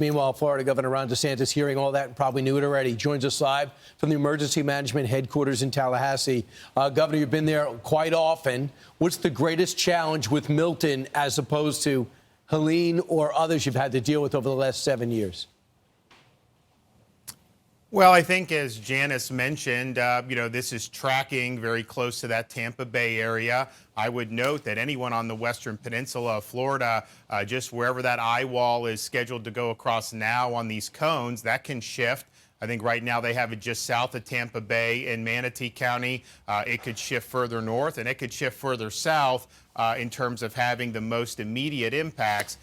Meanwhile, Florida Governor Ron DeSantis, hearing all that and probably knew it already, joins us live from the Emergency Management Headquarters in Tallahassee. Governor, you've been there quite often. What's the greatest challenge with Milton as opposed to Helene or others you've had to deal with over the last 7 years? Well, I think as Janice mentioned, this is tracking very close to that Tampa Bay area. I would note that anyone on the western peninsula of Florida, just wherever that eye wall is scheduled to go across now on these cones, that can shift. I think right now they have it just south of Tampa Bay in Manatee County. It could shift further north, and it could shift further south in terms of having the most immediate impacts.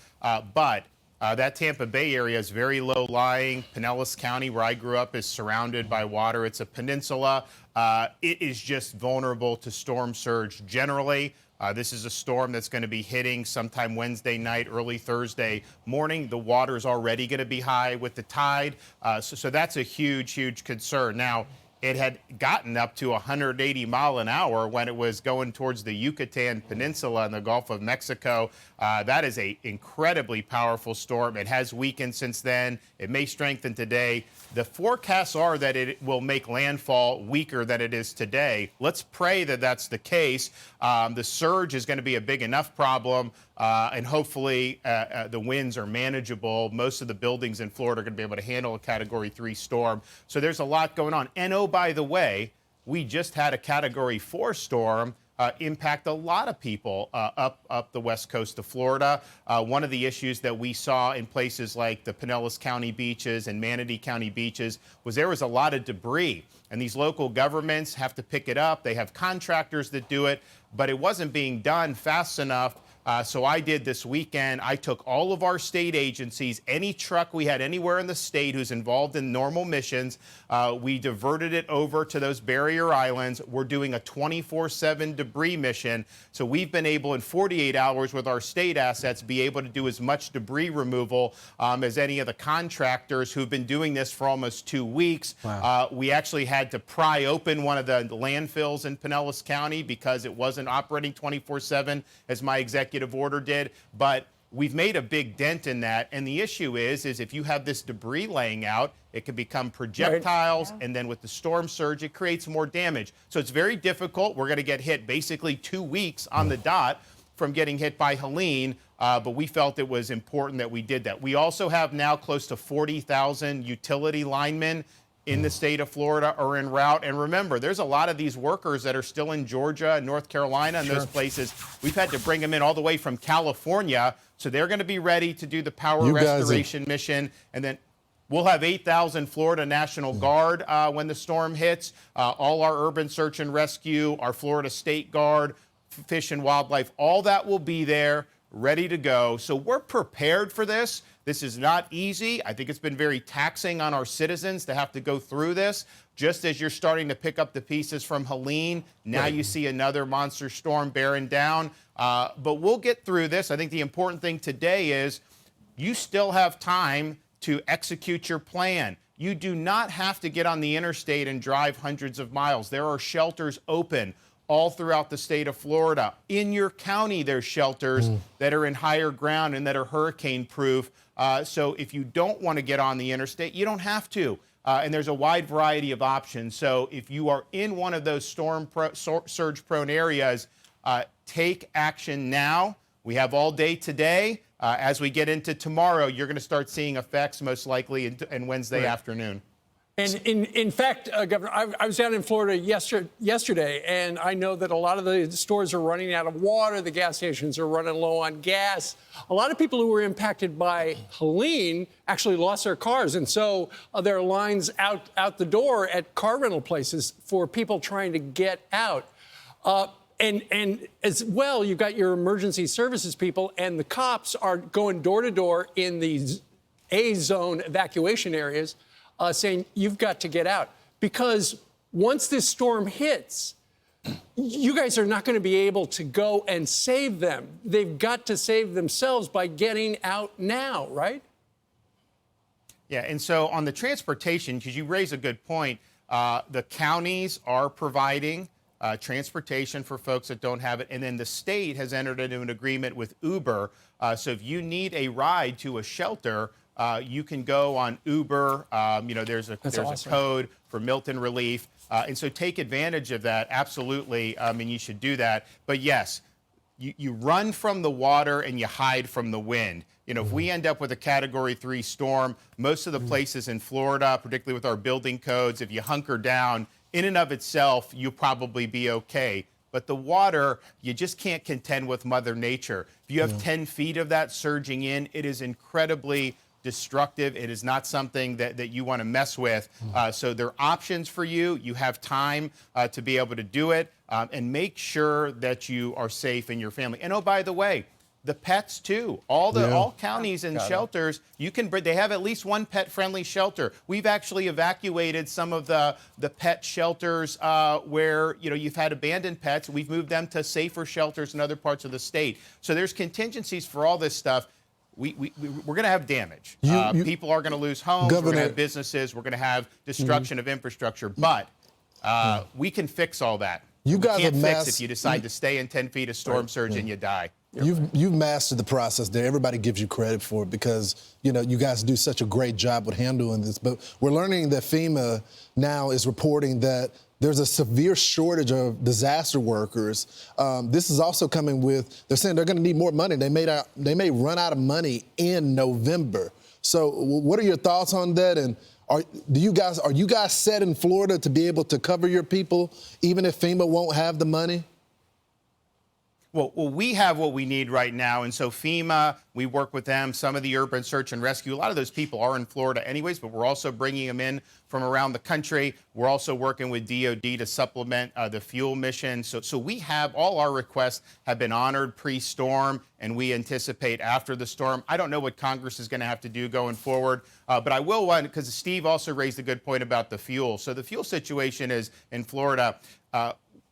But that Tampa Bay area is very low-lying. Pinellas County, where I grew up, is surrounded by water. It's a peninsula. It is just vulnerable to storm surge generally. This is a storm that's going to be hitting sometime Wednesday night, early Thursday morning. The water is already going to be high with the tide. So that's a huge, huge concern. Now, it had gotten up to 180 mile an hour when it was going towards the Yucatan Peninsula and the Gulf of Mexico. That is an incredibly powerful storm. It has weakened since then. It may strengthen today. The forecasts are that it will make landfall weaker than it is today. Let's pray that that's the case. The surge is going to be a big enough problem, and hopefully the winds are manageable. Most of the buildings in Florida are going to be able to handle a Category 3 storm. So there's a lot going on. And oh, by the way, we just had a Category 4 storm impact a lot of people up the west coast of Florida. One of the issues that we saw in places like the Pinellas County beaches and Manatee County beaches was there was a lot of debris. And these local governments have to pick it up. They have contractors that do it, but it wasn't being done fast enough. So I did this weekend. I took all of our state agencies, any truck we had anywhere in the state who's involved in normal missions, we diverted it over to those barrier islands. We're doing a 24/7 debris mission. So we've been able in 48 hours with our state assets be able to do as much debris removal as any of the contractors who've been doing this for almost 2 weeks. Wow. We actually had to pry open one of the landfills in Pinellas County because it wasn't operating 24/7 as my executive order did, but we've made a big dent in that. And the issue is if you have this debris laying out, it can become projectiles, and then with the storm surge, it creates more damage. So it's very difficult. We're going to get hit basically 2 weeks on the dot from getting hit by Helene, but we felt it was important that we did that. We also have now close to 40,000 utility linemen in the state of Florida are en route. And remember, there's a lot of these workers that are still in Georgia and North Carolina and those places. We've had to bring them in all the way from California. So they're going to be ready to do the power restoration mission. And then we'll have 8,000 Florida National Guard when the storm hits. All our urban search and rescue, our Florida State Guard, Fish and Wildlife, all that will be there, ready to go. So we're prepared for this. This is not easy. I think it's been very taxing on our citizens to have to go through this. Just as you're starting to pick up the pieces from Helene, now you see another monster storm bearing down. But we'll get through this. I think the important thing today is you still have time to execute your plan. You do not have to get on the interstate and drive hundreds of miles. There are shelters open all throughout the state of Florida. In your county, there's shelters that are in higher ground and that are hurricane-proof. So if you don't want to get on the interstate, you don't have to. And there's a wide variety of options. So if you are in one of those surge-prone areas, take action now. We have all day today. As we get into tomorrow, you're going to start seeing effects most likely in Wednesday afternoon. And in fact, Governor, I was down in Florida yesterday, and I know that a lot of the stores are running out of water. The gas stations are running low on gas. A lot of people who were impacted by Helene actually lost their cars. And so there are lines out the door at car rental places for people trying to get out. And as well, you've got your emergency services people, and the cops are going door to door in these A-zone evacuation areas, saying you've got to get out. Because once this storm hits, you guys are not going to be able to go and save them. They've got to save themselves by getting out now, right? Yeah, and so on the transportation, because you raise a good point, the counties are providing transportation for folks that don't have it. And then the state has entered into an agreement with Uber. So if you need a ride to a shelter, you can go on Uber. There's a awesome. code for Milton relief. And so take advantage of that. Absolutely. And you should do that. But yes, you run from the water and you hide from the wind. If we end up with a Category 3 storm, most of the places in Florida, particularly with our building codes, if you hunker down, in and of itself, you'll probably be okay. But the water, you just can't contend with Mother Nature. If you have 10 feet of that surging in, it is incredibly destructive. It is not something that you want to mess with. So there are options for you. You have time to be able to do it. And make sure that you are safe in your family. And oh, by the way, the pets too. All counties and shelters, they have at least one pet-friendly shelter. We've actually evacuated some of the pet shelters where you've had abandoned pets. We've moved them to safer shelters in other parts of the state. So there's contingencies for all this stuff. We're going to have damage. People are going to lose homes. We're going to have businesses. We're going to have destruction of infrastructure. But we can fix all that. You guys can't fix if you decide to stay in 10 feet of storm surge and you die. You've mastered the process there. Everybody gives you credit for it because, you guys do such a great job with handling this. But we're learning that FEMA now is reporting that there's a severe shortage of disaster workers. This is also coming with, they're saying they're going to need more money. They may run out of money in November. So what are your thoughts on that? And are you guys set in Florida to be able to cover your people, even if FEMA won't have the money? Well, we have what we need right now. And so FEMA, we work with them. Some of the urban search and rescue, a lot of those people are in Florida anyways, but we're also bringing them in from around the country. We're also working with DOD to supplement the fuel mission. So we have all our requests have been honored pre-storm, and we anticipate after the storm. I don't know what Congress is going to have to do going forward, but I will want, because Steve also raised a good point about the fuel. So the fuel situation is in Florida.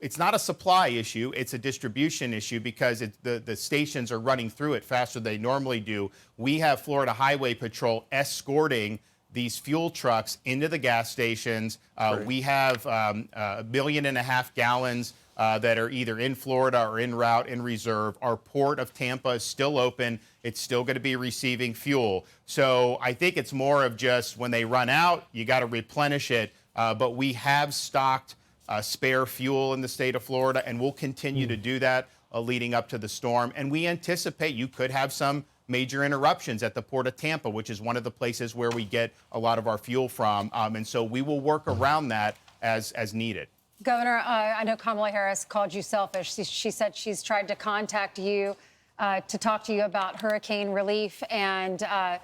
It's not a supply issue, it's a distribution issue because the stations are running through it faster than they normally do. We have Florida Highway Patrol escorting these fuel trucks into the gas stations. We have 1.5 million gallons that are either in Florida or en route in reserve. Our port of Tampa is still open. It's still going to be receiving fuel. So I think it's more of just when they run out, you got to replenish it. But we have stocked spare fuel in the state of Florida, and we'll continue to do that leading up to the storm. And we anticipate you could have some major interruptions at the port of Tampa, which is one of the places where we get a lot of our fuel from. And so we will work around that as needed. Governor, I know Kamala Harris called you selfish. She said she's tried to contact you to talk to you about hurricane relief. And I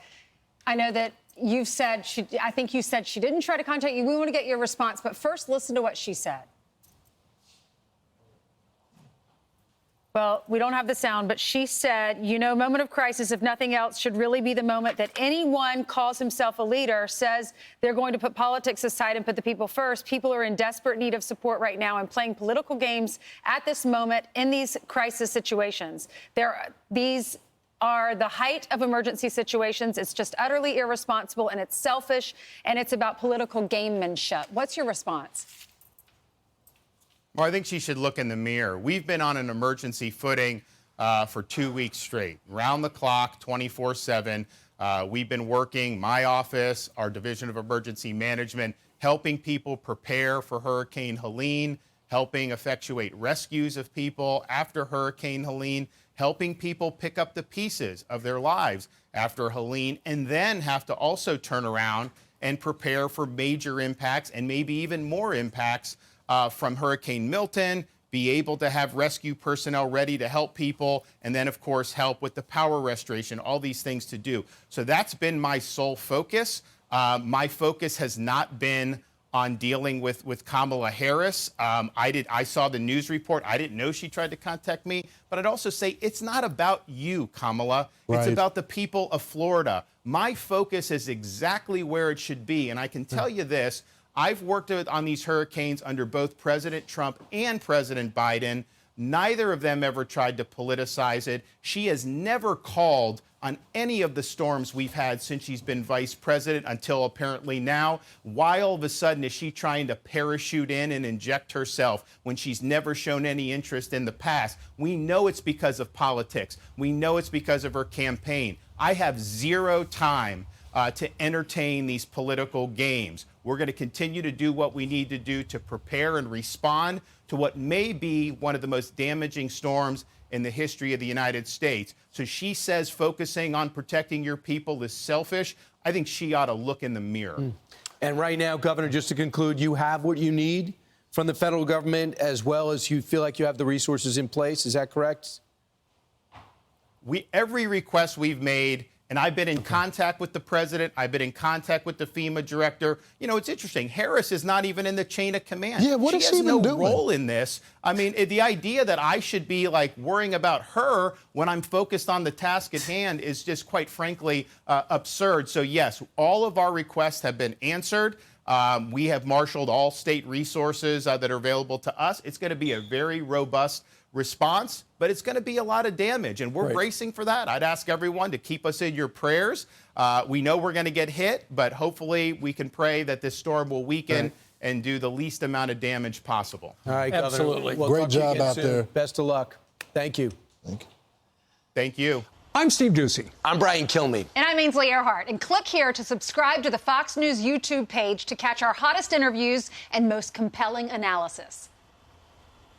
know that you've said, I think you said she didn't try to contact you. We want to get your response. But first, listen to what she said. Well, we don't have the sound, but she said, moment of crisis, if nothing else, should really be the moment that anyone calls himself a leader, says they're going to put politics aside and put the people first. People are in desperate need of support right now and playing political games at this moment in these crisis situations. These are the height of emergency situations. It's just utterly irresponsible, and it's selfish, and it's about political gamemanship. What's your response? Well, I think she should look in the mirror. We've been on an emergency footing for 2 weeks straight, round the clock, 24/7. We've been working, my office, our Division of Emergency Management, helping people prepare for Hurricane Helene, helping effectuate rescues of people after Hurricane Helene, helping people pick up the pieces of their lives after Helene, and then have to also turn around and prepare for major impacts and maybe even more impacts from Hurricane Milton, be able to have rescue personnel ready to help people, and then, of course, help with the power restoration, all these things to do. So that's been my sole focus. My focus has not been on dealing with Kamala Harris. I saw the news report. I didn't know she tried to contact me. But I'd also say it's not about you, Kamala. Right. It's about the people of Florida. My focus is exactly where it should be. And I can tell you this. I've worked on these hurricanes under both President Trump and President Biden. Neither of them ever tried to politicize it. She has never called on any of the storms we've had since she's been vice president until apparently now. Why all of a sudden is she trying to parachute in and inject herself when she's never shown any interest in the past? We know it's because of politics. We know it's because of her campaign. I have zero time to entertain these political games. We're going to continue to do what we need to do to prepare and respond to what may be one of the most damaging storms in the history of the United States. So she says focusing on protecting your people is selfish. I think she ought to look in the mirror. And right now, Governor, just to conclude, you have what you need from the federal government, as well as you feel like you have the resources in place. Is that correct? Every request we've made, and I've been in contact with the president. I've been in contact with the FEMA director. You know, it's interesting. Harris is not even in the chain of command. Yeah, what is she even has no doing? role in this. I mean, the idea that I should be like worrying about her when I'm focused on the task at hand is just, quite frankly, absurd. So yes, all of our requests have been answered. We have marshaled all state resources that are available to us. It's going to be a very robust response, but it's going to be a lot of damage, and we're bracing for that. I'd ask everyone to keep us in your prayers. We know we're going to get hit, but hopefully we can pray that this storm will weaken and do the least amount of damage possible. All right, Governor. Absolutely. We'll Great talk to you job again out soon. there. Best of luck. Thank you. Thank you. Thank you. I'm Steve Ducey. I'm Brian Kilmeade. And I'm Ainsley Earhart. And click here to subscribe to the Fox News YouTube page to catch our hottest interviews and most compelling analysis.